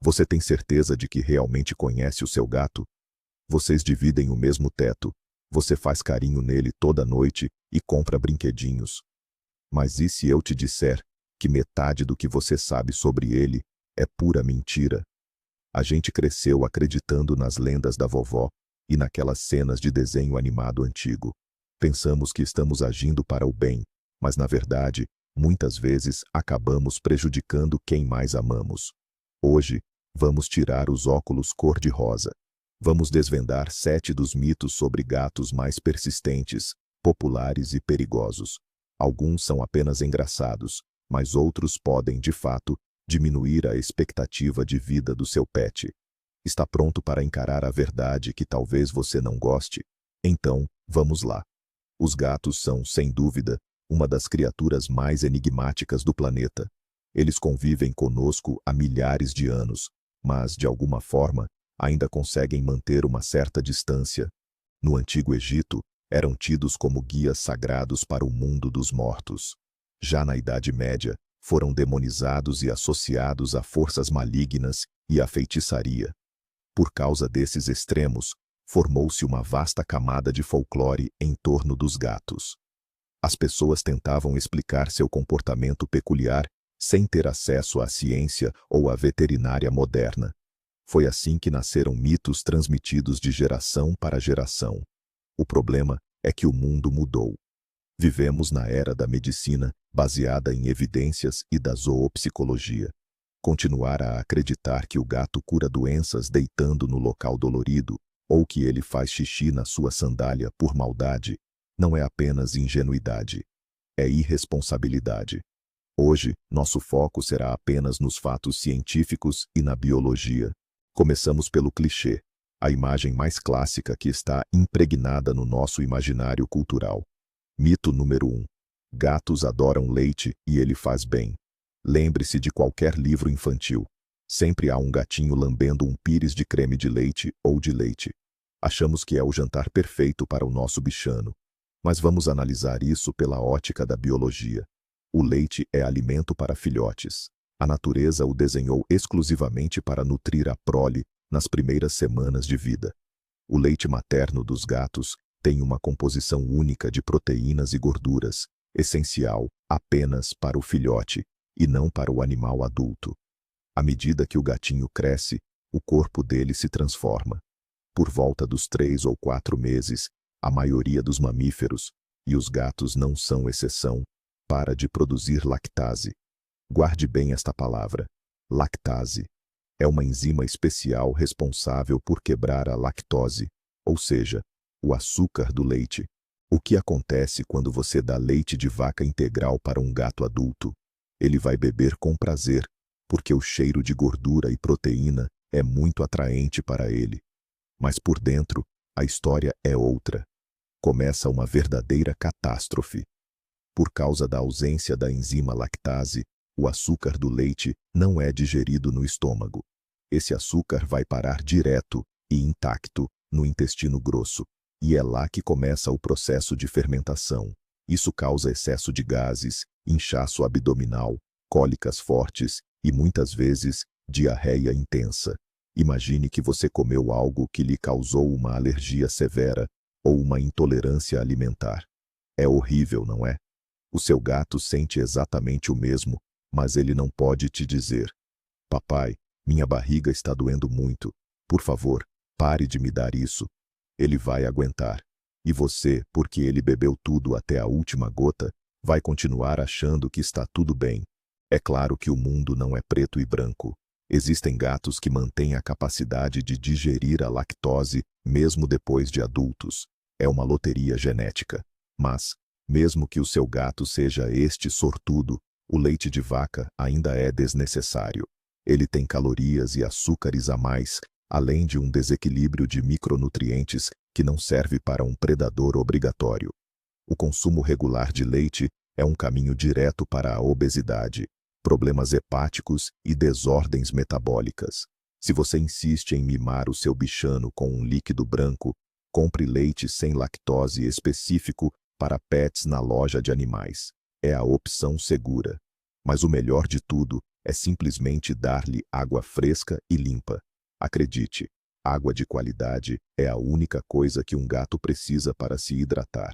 Você tem certeza de que realmente conhece o seu gato? Vocês dividem o mesmo teto. Você faz carinho nele toda noite e compra brinquedinhos. Mas e se eu te disser que metade do que você sabe sobre ele é pura mentira? A gente cresceu acreditando nas lendas da vovó e naquelas cenas de desenho animado antigo. Pensamos que estamos agindo para o bem, mas na verdade, muitas vezes acabamos prejudicando quem mais amamos. Hoje, vamos tirar os óculos cor-de-rosa. Vamos desvendar 7 dos mitos sobre gatos mais persistentes, populares e perigosos. Alguns são apenas engraçados, mas outros podem, de fato, diminuir a expectativa de vida do seu pet. Está pronto para encarar a verdade que talvez você não goste? Então, vamos lá. Os gatos são, sem dúvida, uma das criaturas mais enigmáticas do planeta. Eles convivem conosco há milhares de anos, mas, de alguma forma, ainda conseguem manter uma certa distância. No Antigo Egito, eram tidos como guias sagrados para o mundo dos mortos. Já na Idade Média, foram demonizados e associados a forças malignas e à feitiçaria. Por causa desses extremos, formou-se uma vasta camada de folclore em torno dos gatos. As pessoas tentavam explicar seu comportamento peculiar sem ter acesso à ciência ou à veterinária moderna. Foi assim que nasceram mitos transmitidos de geração para geração. O problema é que o mundo mudou. Vivemos na era da medicina, baseada em evidências, e da zoopsicologia. Continuar a acreditar que o gato cura doenças deitando no local dolorido, ou que ele faz xixi na sua sandália por maldade, não é apenas ingenuidade. É irresponsabilidade. Hoje, nosso foco será apenas nos fatos científicos e na biologia. Começamos pelo clichê, a imagem mais clássica que está impregnada no nosso imaginário cultural. Mito número 1. Gatos adoram leite e ele faz bem. Lembre-se de qualquer livro infantil. Sempre há um gatinho lambendo um pires de creme de leite ou de leite. Achamos que é o jantar perfeito para o nosso bichano. Mas vamos analisar isso pela ótica da biologia. O leite é alimento para filhotes. A natureza o desenhou exclusivamente para nutrir a prole nas primeiras semanas de vida. O leite materno dos gatos tem uma composição única de proteínas e gorduras, essencial apenas para o filhote e não para o animal adulto. À medida que o gatinho cresce, o corpo dele se transforma. Por volta dos 3 ou 4 meses, a maioria dos mamíferos, e os gatos não são exceção, para de produzir lactase. Guarde bem esta palavra. Lactase. É uma enzima especial responsável por quebrar a lactose, ou seja, o açúcar do leite. O que acontece quando você dá leite de vaca integral para um gato adulto? Ele vai beber com prazer, porque o cheiro de gordura e proteína é muito atraente para ele. Mas por dentro, a história é outra. Começa uma verdadeira catástrofe. Por causa da ausência da enzima lactase, o açúcar do leite não é digerido no estômago. Esse açúcar vai parar direto e intacto no intestino grosso, e é lá que começa o processo de fermentação. Isso causa excesso de gases, inchaço abdominal, cólicas fortes e, muitas vezes, diarreia intensa. Imagine que você comeu algo que lhe causou uma alergia severa ou uma intolerância alimentar. É horrível, não é? O seu gato sente exatamente o mesmo, mas ele não pode te dizer: papai, minha barriga está doendo muito. Por favor, pare de me dar isso. Ele vai aguentar. E você, porque ele bebeu tudo até a última gota, vai continuar achando que está tudo bem. É claro que o mundo não é preto e branco. Existem gatos que mantêm a capacidade de digerir a lactose mesmo depois de adultos. É uma loteria genética. Mas, mesmo que o seu gato seja este sortudo, o leite de vaca ainda é desnecessário. Ele tem calorias e açúcares a mais, além de um desequilíbrio de micronutrientes que não serve para um predador obrigatório. O consumo regular de leite é um caminho direto para a obesidade, problemas hepáticos e desordens metabólicas. Se você insiste em mimar o seu bichano com um líquido branco, compre leite sem lactose específico para pets na loja de animais. É a opção segura. Mas o melhor de tudo É simplesmente dar-lhe água fresca e limpa. Acredite, água de qualidade é a única coisa que um gato precisa para se hidratar.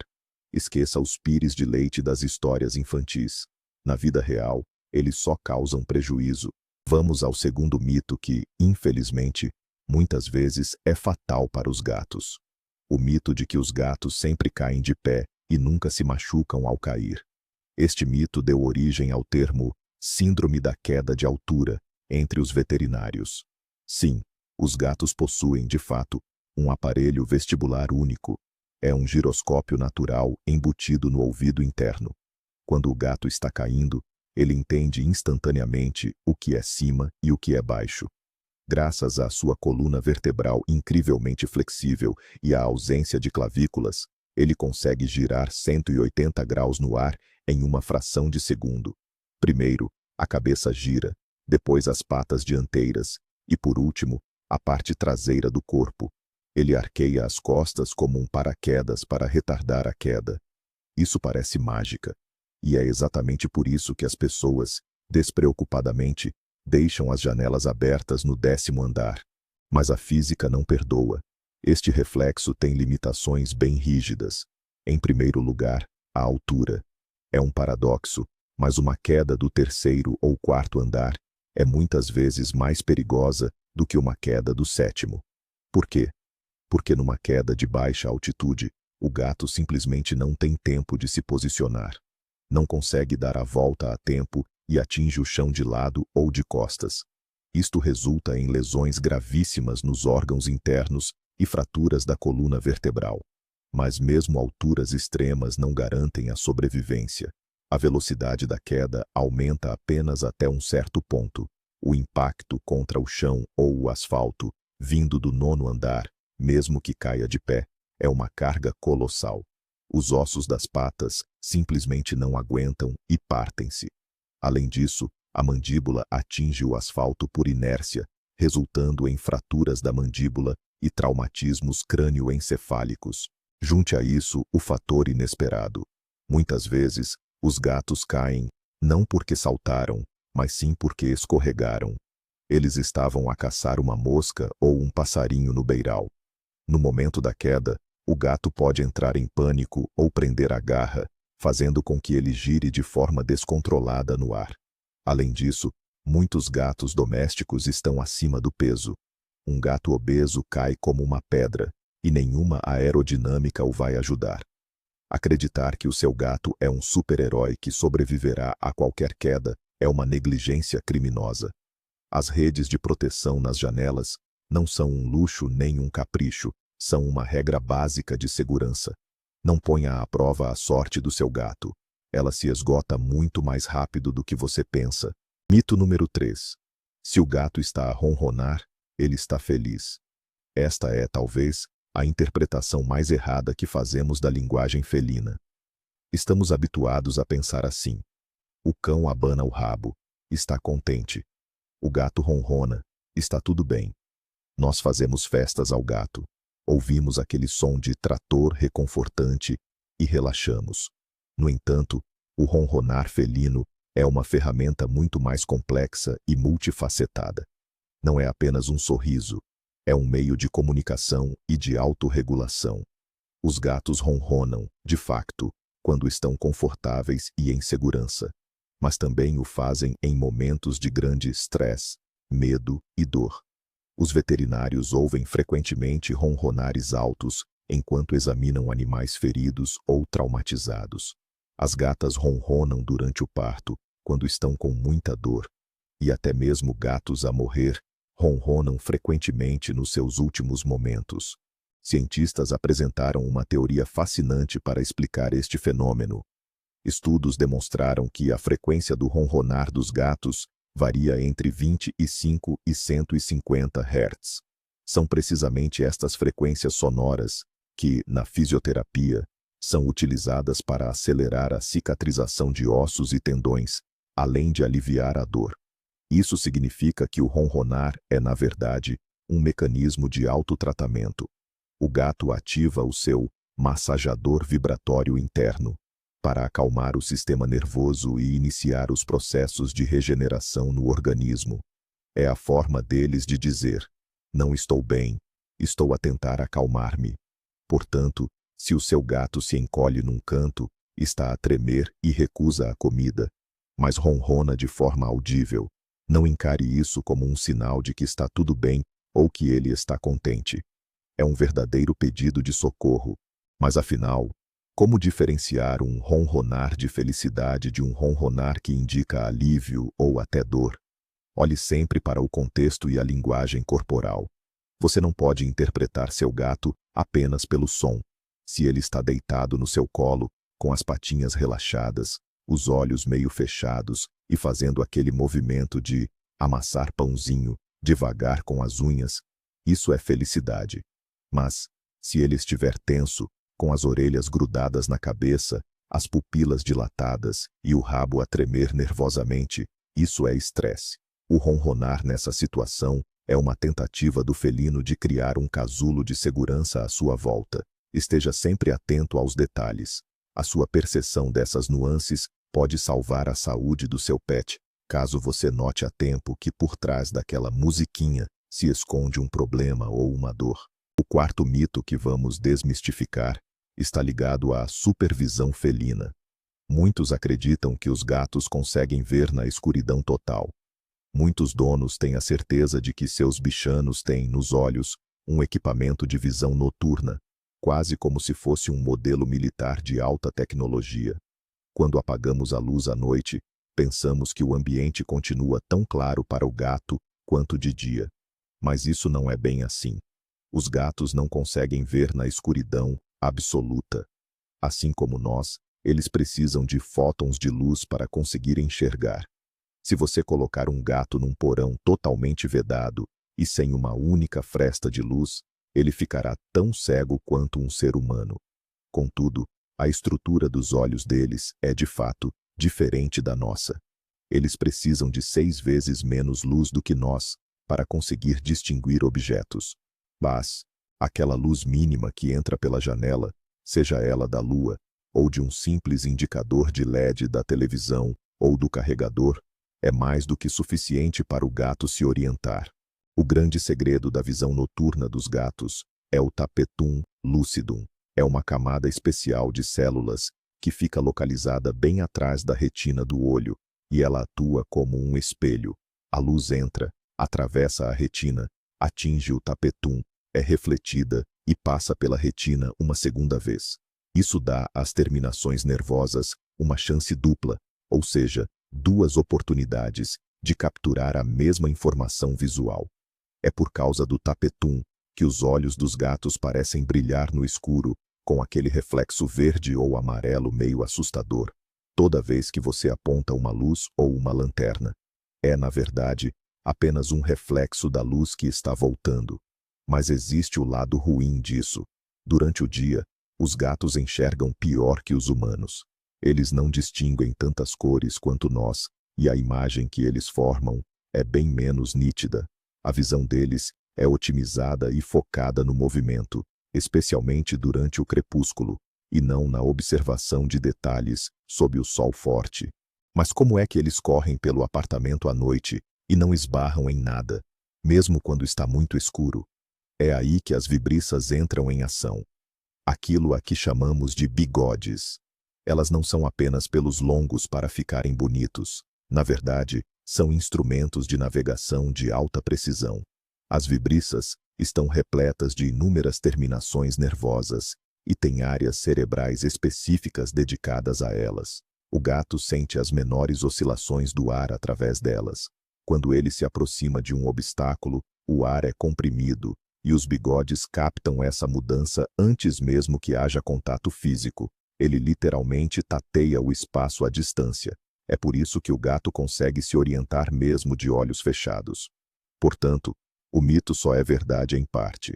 Esqueça os pires de leite das histórias infantis. Na vida real, eles só causam prejuízo. Vamos ao segundo mito que, infelizmente, muitas vezes é fatal para os gatos. O mito de que os gatos sempre caem de pé e nunca se machucam ao cair. Este mito deu origem ao termo síndrome da queda de altura entre os veterinários. Sim, os gatos possuem, de fato, um aparelho vestibular único. É um giroscópio natural embutido no ouvido interno. Quando o gato está caindo, ele entende instantaneamente o que é cima e o que é baixo. Graças à sua coluna vertebral incrivelmente flexível e à ausência de clavículas, ele consegue girar 180 graus no ar em uma fração de segundo. Primeiro, a cabeça gira, depois as patas dianteiras e, por último, a parte traseira do corpo. Ele arqueia as costas como um paraquedas para retardar a queda. Isso parece mágica, e é exatamente por isso que as pessoas, despreocupadamente, deixam as janelas abertas no 10º andar. Mas a física não perdoa. Este reflexo tem limitações bem rígidas. Em primeiro lugar, a altura. É um paradoxo, mas uma queda do 3º ou 4º andar é muitas vezes mais perigosa do que uma queda do 7º. Por quê? Porque numa queda de baixa altitude, o gato simplesmente não tem tempo de se posicionar. Não consegue dar a volta a tempo e atinge o chão de lado ou de costas. Isto resulta em lesões gravíssimas nos órgãos internos e fraturas da coluna vertebral. Mas mesmo alturas extremas não garantem a sobrevivência. A velocidade da queda aumenta apenas até um certo ponto. O impacto contra o chão ou o asfalto, vindo do 9º andar, mesmo que caia de pé, é uma carga colossal. Os ossos das patas simplesmente não aguentam e partem-se. Além disso, a mandíbula atinge o asfalto por inércia, resultando em fraturas da mandíbula e traumatismos crânioencefálicos. Junte a isso o fator inesperado. Muitas vezes, os gatos caem, não porque saltaram, mas sim porque escorregaram. Eles estavam a caçar uma mosca ou um passarinho no beiral. No momento da queda, o gato pode entrar em pânico ou prender a garra, fazendo com que ele gire de forma descontrolada no ar. Além disso, muitos gatos domésticos estão acima do peso. Um gato obeso cai como uma pedra, e nenhuma aerodinâmica o vai ajudar. Acreditar que o seu gato é um super-herói que sobreviverá a qualquer queda é uma negligência criminosa. As redes de proteção nas janelas não são um luxo nem um capricho, são uma regra básica de segurança. Não ponha à prova a sorte do seu gato. Ela se esgota muito mais rápido do que você pensa. Mito número 3. Se o gato está a ronronar, ele está feliz. Esta é, talvez, a interpretação mais errada que fazemos da linguagem felina. Estamos habituados a pensar assim. O cão abana o rabo, está contente. O gato ronrona, está tudo bem. Nós fazemos festas ao gato. Ouvimos aquele som de trator reconfortante e relaxamos. No entanto, o ronronar felino é uma ferramenta muito mais complexa e multifacetada. Não é apenas um sorriso, é um meio de comunicação e de autorregulação. Os gatos ronronam, de facto, quando estão confortáveis e em segurança, mas também o fazem em momentos de grande estresse, medo e dor. Os veterinários ouvem frequentemente ronronares altos enquanto examinam animais feridos ou traumatizados. As gatas ronronam durante o parto, quando estão com muita dor. E até mesmo gatos a morrer ronronam frequentemente nos seus últimos momentos. Cientistas apresentaram uma teoria fascinante para explicar este fenômeno. Estudos demonstraram que a frequência do ronronar dos gatos varia entre 25 e 150 Hz. São precisamente estas frequências sonoras que, na fisioterapia, são utilizadas para acelerar a cicatrização de ossos e tendões, além de aliviar a dor. Isso significa que o ronronar é, na verdade, um mecanismo de autotratamento. O gato ativa o seu massajador vibratório interno. para acalmar o sistema nervoso e iniciar os processos de regeneração no organismo. É a forma deles de dizer: não estou bem, estou a tentar acalmar-me. Portanto, se o seu gato se encolhe num canto, está a tremer e recusa a comida, mas ronrona de forma audível, não encare isso como um sinal de que está tudo bem ou que ele está contente. É um verdadeiro pedido de socorro. Mas afinal, como diferenciar um ronronar de felicidade de um ronronar que indica alívio ou até dor? Olhe sempre para o contexto e a linguagem corporal. Você não pode interpretar seu gato apenas pelo som. Se ele está deitado no seu colo, com as patinhas relaxadas, os olhos meio fechados e fazendo aquele movimento de amassar pãozinho devagar com as unhas, isso é felicidade. Mas, se ele estiver tenso, com as orelhas grudadas na cabeça, as pupilas dilatadas e o rabo a tremer nervosamente, isso é estresse. O ronronar nessa situação é uma tentativa do felino de criar um casulo de segurança à sua volta. Esteja sempre atento aos detalhes. A sua percepção dessas nuances pode salvar a saúde do seu pet, caso você note a tempo que por trás daquela musiquinha se esconde um problema ou uma dor. O quarto mito que vamos desmistificar está ligado à supervisão felina. Muitos acreditam que os gatos conseguem ver na escuridão total. Muitos donos têm a certeza de que seus bichanos têm, nos olhos, um equipamento de visão noturna, quase como se fosse um modelo militar de alta tecnologia. Quando apagamos a luz à noite, pensamos que o ambiente continua tão claro para o gato quanto de dia. Mas isso não é bem assim. Os gatos não conseguem ver na escuridão absoluta. Assim como nós, eles precisam de fótons de luz para conseguir enxergar. Se você colocar um gato num porão totalmente vedado e sem uma única fresta de luz, ele ficará tão cego quanto um ser humano. Contudo, a estrutura dos olhos deles é, de fato, diferente da nossa. Eles precisam de 6 vezes menos luz do que nós para conseguir distinguir objetos. Mas, aquela luz mínima que entra pela janela, seja ela da lua, ou de um simples indicador de LED da televisão ou do carregador, é mais do que suficiente para o gato se orientar. O grande segredo da visão noturna dos gatos é o tapetum lucidum. É uma camada especial de células que fica localizada bem atrás da retina do olho, e ela atua como um espelho. A luz entra, atravessa a retina, atinge o tapetum, é refletida e passa pela retina uma segunda vez. Isso dá às terminações nervosas uma chance dupla, ou seja, 2 oportunidades de capturar a mesma informação visual. É por causa do tapetum que os olhos dos gatos parecem brilhar no escuro, com aquele reflexo verde ou amarelo meio assustador, toda vez que você aponta uma luz ou uma lanterna. É, na verdade, apenas um reflexo da luz que está voltando. Mas existe o lado ruim disso. Durante o dia, os gatos enxergam pior que os humanos. Eles não distinguem tantas cores quanto nós, e a imagem que eles formam é bem menos nítida. A visão deles é otimizada e focada no movimento, especialmente durante o crepúsculo, e não na observação de detalhes sob o sol forte. Mas como é que eles correm pelo apartamento à noite e não esbarram em nada, mesmo quando está muito escuro? É aí que as vibriças entram em ação. Aquilo a que chamamos de bigodes. Elas não são apenas pelos longos para ficarem bonitos. Na verdade, são instrumentos de navegação de alta precisão. As vibriças estão repletas de inúmeras terminações nervosas e têm áreas cerebrais específicas dedicadas a elas. O gato sente as menores oscilações do ar através delas. Quando ele se aproxima de um obstáculo, o ar é comprimido e os bigodes captam essa mudança antes mesmo que haja contato físico. Ele literalmente tateia o espaço à distância. É por isso que o gato consegue se orientar mesmo de olhos fechados. Portanto, o mito só é verdade em parte.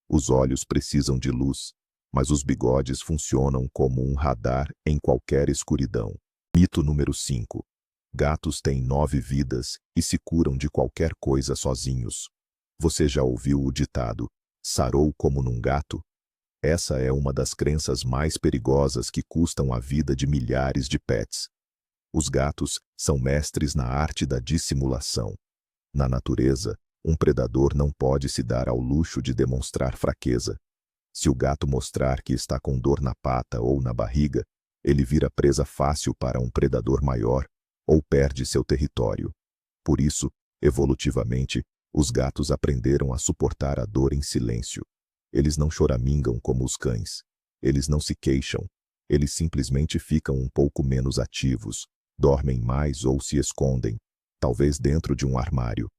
Os olhos precisam de luz, mas os bigodes funcionam como um radar em qualquer escuridão. Mito número 5. Gatos têm 9 vidas e se curam de qualquer coisa sozinhos. Você já ouviu o ditado, sarou como num gato? Essa é uma das crenças mais perigosas que custam a vida de milhares de pets. Os gatos são mestres na arte da dissimulação. Na natureza, um predador não pode se dar ao luxo de demonstrar fraqueza. Se o gato mostrar que está com dor na pata ou na barriga, ele vira presa fácil para um predador maior ou perde seu território. Por isso, evolutivamente, os gatos aprenderam a suportar a dor em silêncio. Eles não choramingam como os cães. Eles não se queixam. Eles simplesmente ficam um pouco menos ativos, dormem mais ou se escondem, talvez dentro de um armário.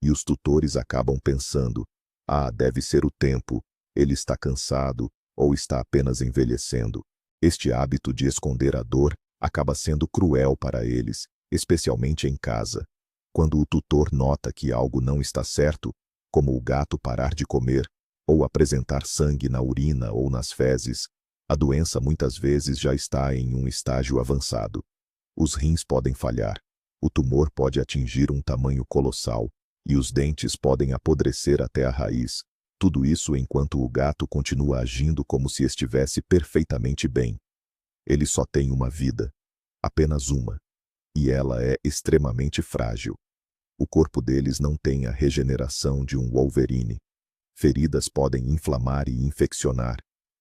E os tutores acabam pensando: ah, deve ser o tempo, ele está cansado ou está apenas envelhecendo. Este hábito de esconder a dor acaba sendo cruel para eles, especialmente em casa. Quando o tutor nota que algo não está certo, como o gato parar de comer, ou apresentar sangue na urina ou nas fezes, a doença muitas vezes já está em um estágio avançado. Os rins podem falhar, o tumor pode atingir um tamanho colossal, e os dentes podem apodrecer até a raiz. Tudo isso enquanto o gato continua agindo como se estivesse perfeitamente bem. Ele só tem uma vida, apenas uma, e ela é extremamente frágil. O corpo deles não tem a regeneração de um Wolverine. Feridas podem inflamar e infeccionar,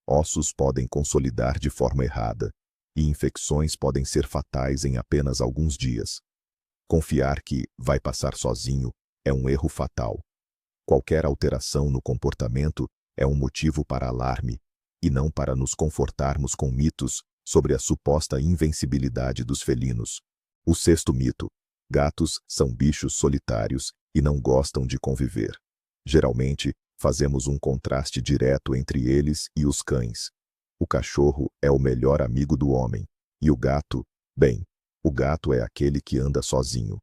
ossos podem consolidar de forma errada, e infecções podem ser fatais em apenas alguns dias. Confiar que vai passar sozinho é um erro fatal. Qualquer alteração no comportamento é um motivo para alarme, e não para nos confortarmos com mitos sobre a suposta invencibilidade dos felinos. O sexto mito: gatos são bichos solitários e não gostam de conviver. Geralmente, fazemos um contraste direto entre eles e os cães. O cachorro é o melhor amigo do homem, e o gato, bem, o gato é aquele que anda sozinho.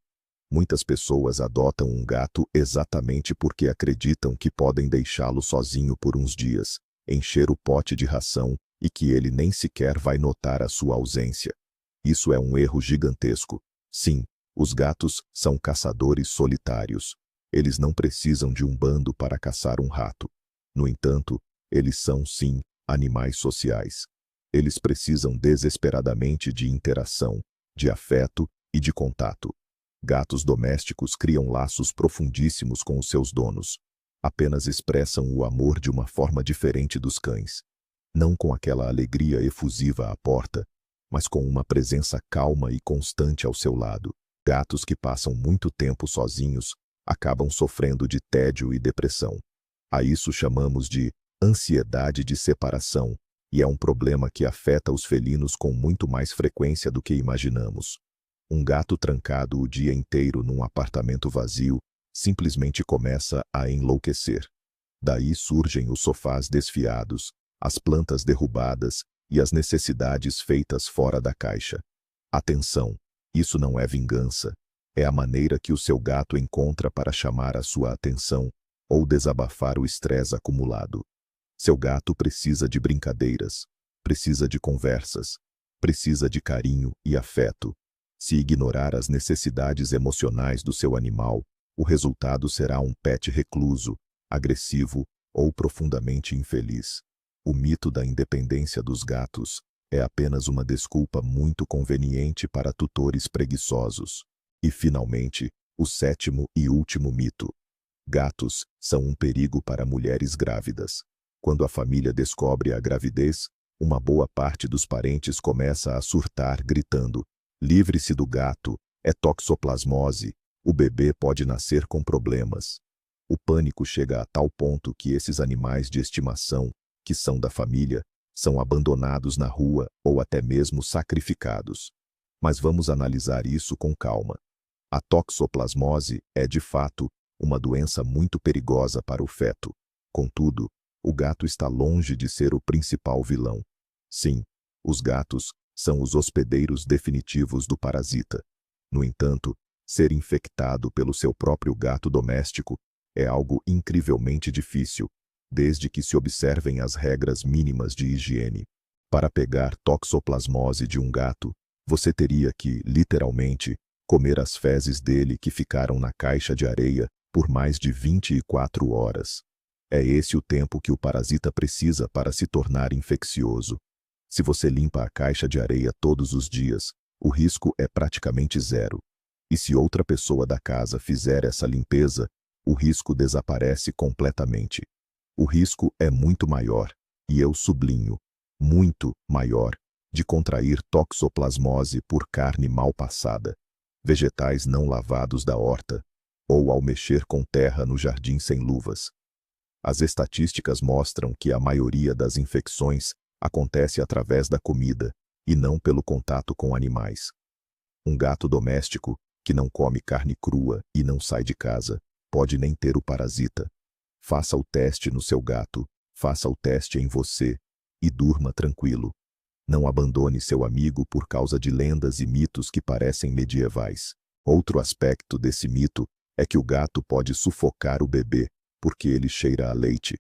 Muitas pessoas adotam um gato exatamente porque acreditam que podem deixá-lo sozinho por uns dias, encher o pote de ração e que ele nem sequer vai notar a sua ausência. Isso é um erro gigantesco. Sim, os gatos são caçadores solitários. Eles não precisam de um bando para caçar um rato. No entanto, eles são, sim, animais sociais. Eles precisam desesperadamente de interação, de afeto e de contato. Gatos domésticos criam laços profundíssimos com os seus donos. Apenas expressam o amor de uma forma diferente dos cães. Não com aquela alegria efusiva à porta, mas com uma presença calma e constante ao seu lado. Gatos que passam muito tempo sozinhos acabam sofrendo de tédio e depressão. A isso chamamos de ansiedade de separação, e é um problema que afeta os felinos com muito mais frequência do que imaginamos. Um gato trancado o dia inteiro num apartamento vazio simplesmente começa a enlouquecer. Daí surgem os sofás desfiados, as plantas derrubadas e as necessidades feitas fora da caixa. Atenção, isso não é vingança. É a maneira que o seu gato encontra para chamar a sua atenção ou desabafar o estresse acumulado. Seu gato precisa de brincadeiras, precisa de conversas, precisa de carinho e afeto. Se ignorar as necessidades emocionais do seu animal, o resultado será um pet recluso, agressivo ou profundamente infeliz. O mito da independência dos gatos é apenas uma desculpa muito conveniente para tutores preguiçosos. E, finalmente, o sétimo e último mito: gatos são um perigo para mulheres grávidas. Quando a família descobre a gravidez, uma boa parte dos parentes começa a surtar gritando: livre-se do gato, é toxoplasmose, o bebê pode nascer com problemas. O pânico chega a tal ponto que esses animais de estimação, que são da família, são abandonados na rua ou até mesmo sacrificados. Mas vamos analisar isso com calma. A toxoplasmose é, de fato, uma doença muito perigosa para o feto. Contudo, o gato está longe de ser o principal vilão. Sim, os gatos são os hospedeiros definitivos do parasita. No entanto, ser infectado pelo seu próprio gato doméstico é algo incrivelmente difícil, desde que se observem as regras mínimas de higiene. Para pegar toxoplasmose de um gato, você teria que, literalmente, comer as fezes dele que ficaram na caixa de areia por mais de 24 horas. É esse o tempo que o parasita precisa para se tornar infeccioso. Se você limpa a caixa de areia todos os dias, o risco é praticamente zero. E se outra pessoa da casa fizer essa limpeza, o risco desaparece completamente. O risco é muito maior, e eu sublinho, muito maior, de contrair toxoplasmose por carne mal passada, vegetais não lavados da horta, ou ao mexer com terra no jardim sem luvas. As estatísticas mostram que a maioria das infecções acontece através da comida, e não pelo contato com animais. Um gato doméstico, que não come carne crua e não sai de casa, pode nem ter o parasita. Faça o teste no seu gato, faça o teste em você, e durma tranquilo. Não abandone seu amigo por causa de lendas e mitos que parecem medievais. Outro aspecto desse mito é que o gato pode sufocar o bebê, porque ele cheira a leite.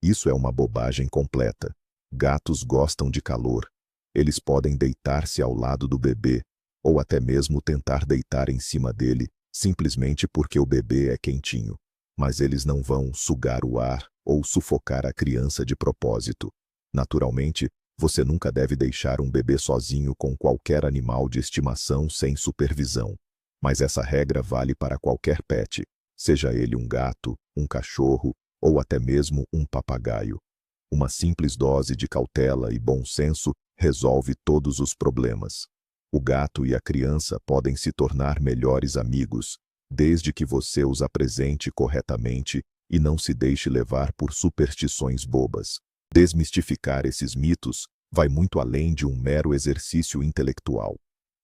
Isso é uma bobagem completa. Gatos gostam de calor. Eles podem deitar-se ao lado do bebê, ou até mesmo tentar deitar em cima dele, simplesmente porque o bebê é quentinho. Mas eles não vão sugar o ar ou sufocar a criança de propósito. Naturalmente, você nunca deve deixar um bebê sozinho com qualquer animal de estimação sem supervisão. Mas essa regra vale para qualquer pet, seja ele um gato, um cachorro ou até mesmo um papagaio. Uma simples dose de cautela e bom senso resolve todos os problemas. O gato e a criança podem se tornar melhores amigos, desde que você os apresente corretamente e não se deixe levar por superstições bobas. Desmistificar esses mitos vai muito além de um mero exercício intelectual.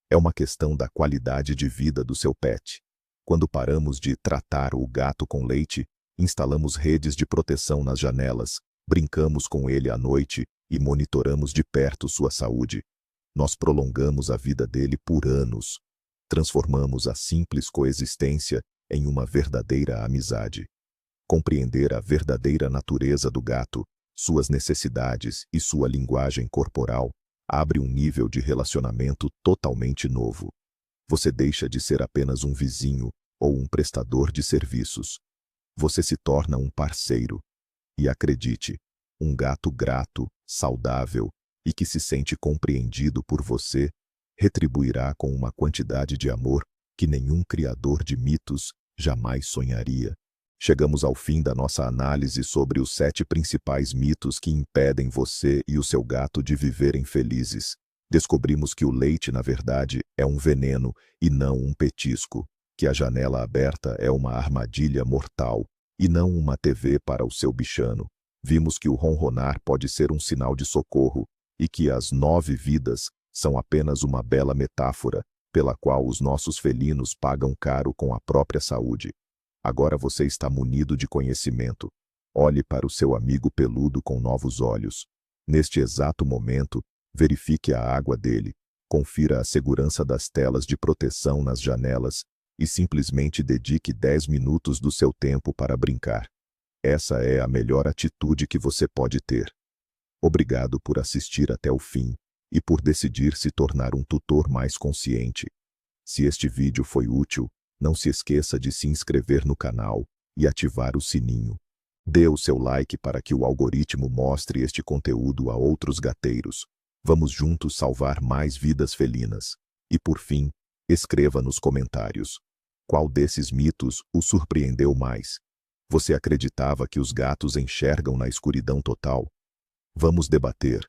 É uma questão da qualidade de vida do seu pet. Quando paramos de tratar o gato com leite, instalamos redes de proteção nas janelas, brincamos com ele à noite e monitoramos de perto sua saúde. Nós prolongamos a vida dele por anos. Transformamos a simples coexistência em uma verdadeira amizade. Compreender a verdadeira natureza do gato, suas necessidades e sua linguagem corporal, abre um nível de relacionamento totalmente novo. Você deixa de ser apenas um vizinho ou um prestador de serviços. Você se torna um parceiro. E acredite, um gato grato, saudável e que se sente compreendido por você, retribuirá com uma quantidade de amor que nenhum criador de mitos jamais sonharia. Chegamos ao fim da nossa análise sobre os 7 principais mitos que impedem você e o seu gato de viverem felizes. Descobrimos que o leite, na verdade, é um veneno e não um petisco, que a janela aberta é uma armadilha mortal e não uma TV para o seu bichano. Vimos que o ronronar pode ser um sinal de socorro e que as 9 vidas são apenas uma bela metáfora pela qual os nossos felinos pagam caro com a própria saúde. Agora você está munido de conhecimento. Olhe para o seu amigo peludo com novos olhos. Neste exato momento, verifique a água dele, confira a segurança das telas de proteção nas janelas e simplesmente dedique 10 minutos do seu tempo para brincar. Essa é a melhor atitude que você pode ter. Obrigado por assistir até o fim e por decidir se tornar um tutor mais consciente. Se este vídeo foi útil, não se esqueça de se inscrever no canal e ativar o sininho. Dê o seu like para que o algoritmo mostre este conteúdo a outros gateiros. Vamos juntos salvar mais vidas felinas. E por fim, escreva nos comentários. Qual desses mitos o surpreendeu mais? Você acreditava que os gatos enxergam na escuridão total? Vamos debater.